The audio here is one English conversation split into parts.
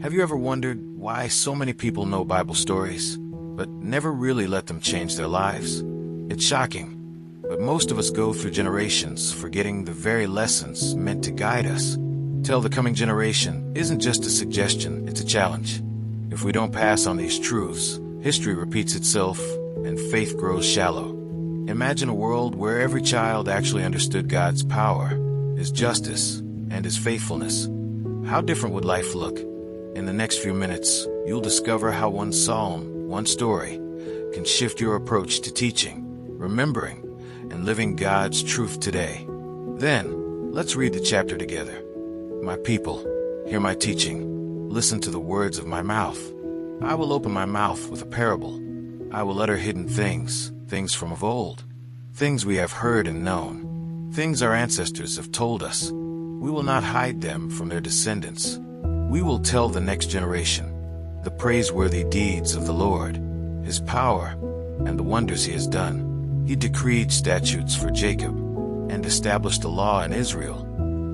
Have you ever wondered why so many people know Bible stories, but never really let them change their lives? It's shocking, but most of us go through generations forgetting the very lessons meant to guide us. Tell the coming generation isn't just a suggestion, it's a challenge. If we don't pass on these truths, history repeats itself and faith grows shallow. Imagine a world where every child actually understood God's power, His justice, and His faithfulness. How different would life look? In the next few minutes, you'll discover how one psalm, one story, can shift your approach to teaching, remembering, and living God's truth today. Then, let's read the chapter together. My people, hear my teaching. Listen to the words of my mouth. I will open my mouth with a parable. I will utter hidden things, things from of old, things we have heard and known, things our ancestors have told us. We will not hide them from their descendants. We will tell the next generation the praiseworthy deeds of the Lord, His power, and the wonders He has done. He decreed statutes for Jacob and established a law in Israel,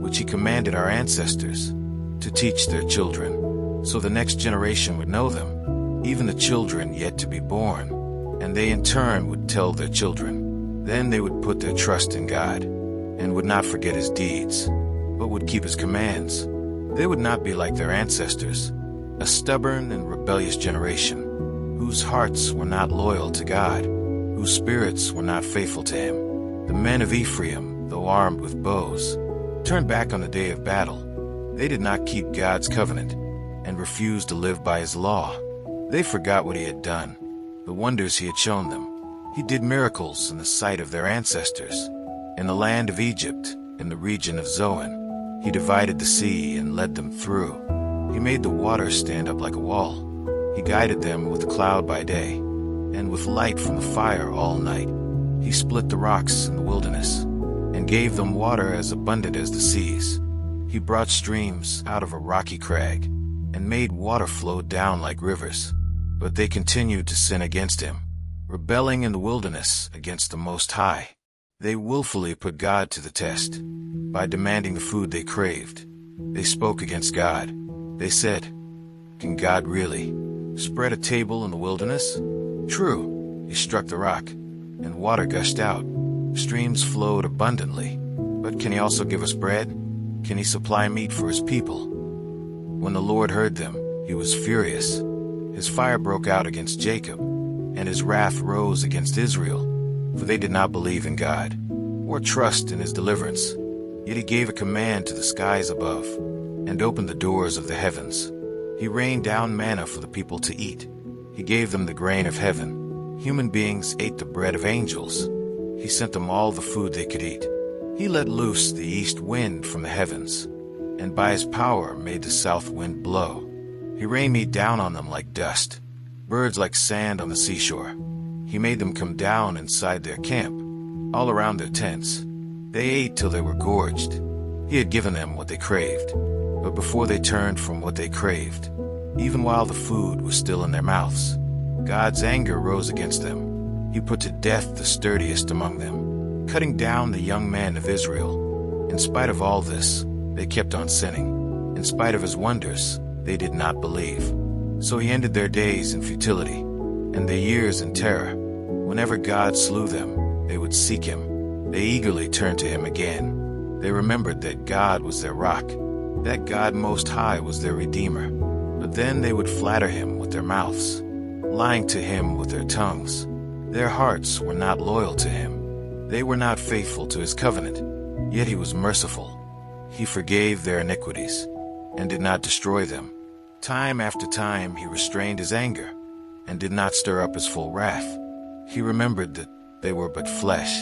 which He commanded our ancestors to teach their children, so the next generation would know them, even the children yet to be born, and they in turn would tell their children. Then they would put their trust in God and would not forget His deeds, but would keep His commands. They would not be like their ancestors, a stubborn and rebellious generation, whose hearts were not loyal to God, whose spirits were not faithful to Him. The men of Ephraim, though armed with bows, turned back on the day of battle. They did not keep God's covenant and refused to live by His law. They forgot what He had done, the wonders He had shown them. He did miracles in the sight of their ancestors. In the land of Egypt, in the region of Zoan, He divided the sea and led them through. He made the water stand up like a wall. He guided them with a cloud by day, and with light from the fire all night. He split the rocks in the wilderness, and gave them water as abundant as the seas. He brought streams out of a rocky crag, and made water flow down like rivers. But they continued to sin against Him, rebelling in the wilderness against the Most High. They willfully put God to the test by demanding the food they craved. They spoke against God. They said, "Can God really spread a table in the wilderness?" True, He struck the rock, and water gushed out. Streams flowed abundantly. But can He also give us bread? Can He supply meat for His people? When the Lord heard them, He was furious. His fire broke out against Jacob, and His wrath rose against Israel, for they did not believe in God or trust in His deliverance. Yet He gave a command to the skies above and opened the doors of the heavens. He rained down manna for the people to eat. He gave them the grain of heaven. Human beings ate the bread of angels. He sent them all the food they could eat. He let loose the east wind from the heavens, and by His power made the south wind blow. He rained meat down on them like dust, birds like sand on the seashore. He made them come down inside their camp, all around their tents. They ate till they were gorged. He had given them what they craved. But before they turned from what they craved, even while the food was still in their mouths, God's anger rose against them. He put to death the sturdiest among them, cutting down the young men of Israel. In spite of all this, they kept on sinning. In spite of His wonders, they did not believe. So He ended their days in futility, and their years in terror. Whenever God slew them, they would seek Him. They eagerly turned to Him again. They remembered that God was their rock, that God Most High was their Redeemer. But then they would flatter Him with their mouths, lying to Him with their tongues. Their hearts were not loyal to Him. They were not faithful to His covenant. Yet He was merciful. He forgave their iniquities and did not destroy them. Time after time He restrained His anger and did not stir up His full wrath. He remembered that they were but flesh,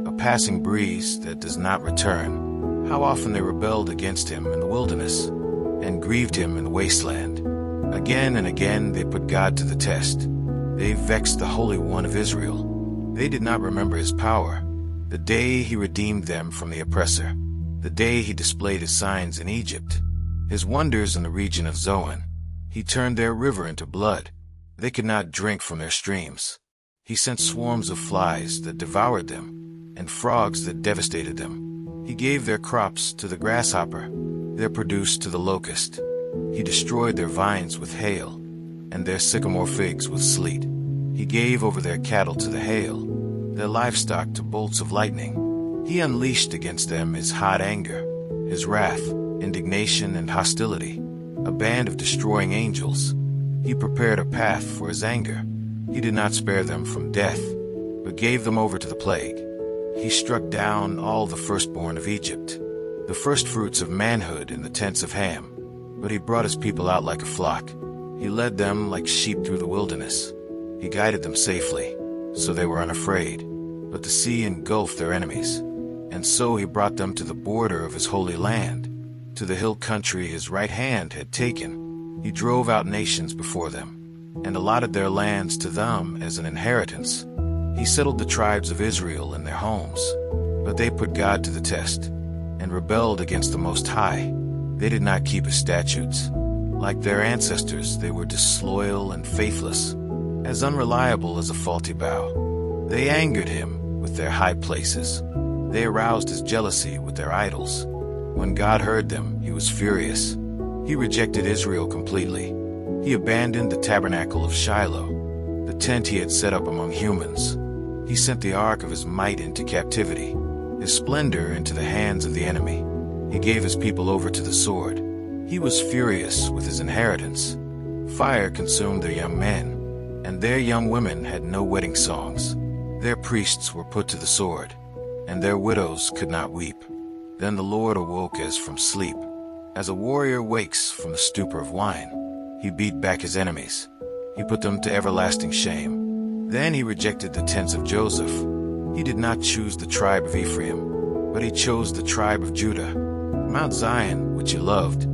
a passing breeze that does not return. How often they rebelled against Him in the wilderness and grieved Him in the wasteland. Again and again they put God to the test. They vexed the Holy One of Israel. They did not remember His power, the day He redeemed them from the oppressor, the day He displayed His signs in Egypt, His wonders in the region of Zoan. He turned their river into blood. They could not drink from their streams. He sent swarms of flies that devoured them, and frogs that devastated them. He gave their crops to the grasshopper, their produce to the locust. He destroyed their vines with hail, and their sycamore figs with sleet. He gave over their cattle to the hail, their livestock to bolts of lightning. He unleashed against them his hot anger, his wrath, indignation, and hostility, a band of destroying angels. He prepared a path for his anger. He did not spare them from death, but gave them over to the plague. He struck down all the firstborn of Egypt, the firstfruits of manhood in the tents of Ham. But he brought his people out like a flock. He led them like sheep through the wilderness. He guided them safely, so they were unafraid. But the sea engulfed their enemies. And so he brought them to the border of his holy land, to the hill country his right hand had taken. He drove out nations before them, and allotted their lands to them as an inheritance. He settled the tribes of Israel in their homes. But they put God to the test, and rebelled against the Most High. They did not keep his statutes. Like their ancestors, they were disloyal and faithless, as unreliable as a faulty bow. They angered him with their high places. They aroused his jealousy with their idols. When God heard them, he was furious. He rejected Israel completely. He abandoned the tabernacle of Shiloh, the tent he had set up among humans. He sent the ark of his might into captivity, his splendor into the hands of the enemy. He gave his people over to the sword. He was furious with his inheritance. Fire consumed their young men, and their young women had no wedding songs. Their priests were put to the sword, and their widows could not weep. Then the Lord awoke as from sleep, as a warrior wakes from the stupor of wine. He beat back his enemies. He put them to everlasting shame. Then he rejected the tents of Joseph. He did not choose the tribe of Ephraim, but he chose the tribe of Judah. Mount Zion, which he loved,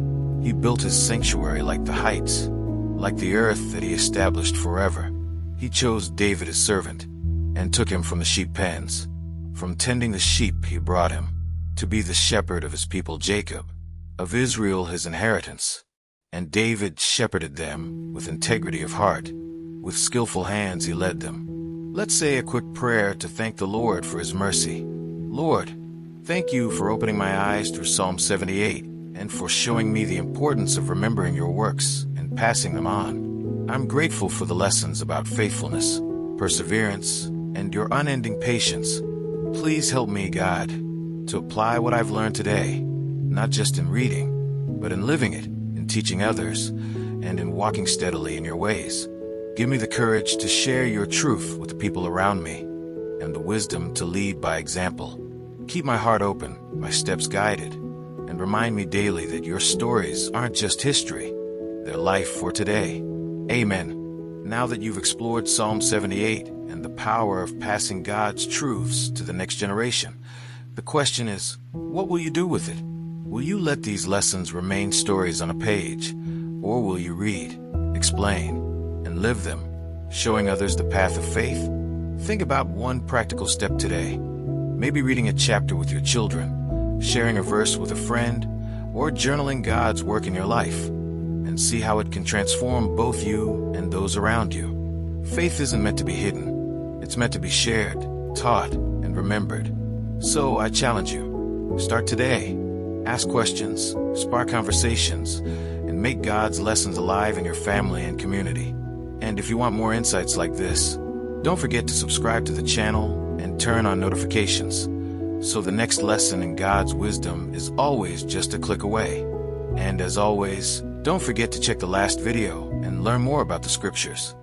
he built his sanctuary like the heights, like the earth that he established forever. He chose David his servant, and took him from the sheep pens. From tending the sheep he brought him, to be the shepherd of his people Jacob, of Israel his inheritance. And David shepherded them with integrity of heart. With skillful hands he led them. Let's say a quick prayer to thank the Lord for his mercy. Lord, thank you for opening my eyes through Psalm 78 and for showing me the importance of remembering your works and passing them on. I'm grateful for the lessons about faithfulness, perseverance, and your unending patience. Please help me, God, to apply what I've learned today, not just in reading, but in living it, in teaching others, and in walking steadily in your ways. Give me the courage to share your truth with the people around me, and the wisdom to lead by example. Keep my heart open, my steps guided, and remind me daily that your stories aren't just history, they're life for today. Amen. Now that you've explored Psalm 78 and the power of passing God's truths to the next generation, the question is, what will you do with it? Will you let these lessons remain stories on a page, or will you read, explain, and live them, showing others the path of faith? Think about one practical step today. Maybe reading a chapter with your children, sharing a verse with a friend, or journaling God's work in your life, and see how it can transform both you and those around you. Faith isn't meant to be hidden. It's meant to be shared, taught, and remembered. So I challenge you, start today. Ask questions, spark conversations, and make God's lessons alive in your family and community. And if you want more insights like this, don't forget to subscribe to the channel and turn on notifications, so the next lesson in God's wisdom is always just a click away. And as always, don't forget to check the last video and learn more about the scriptures.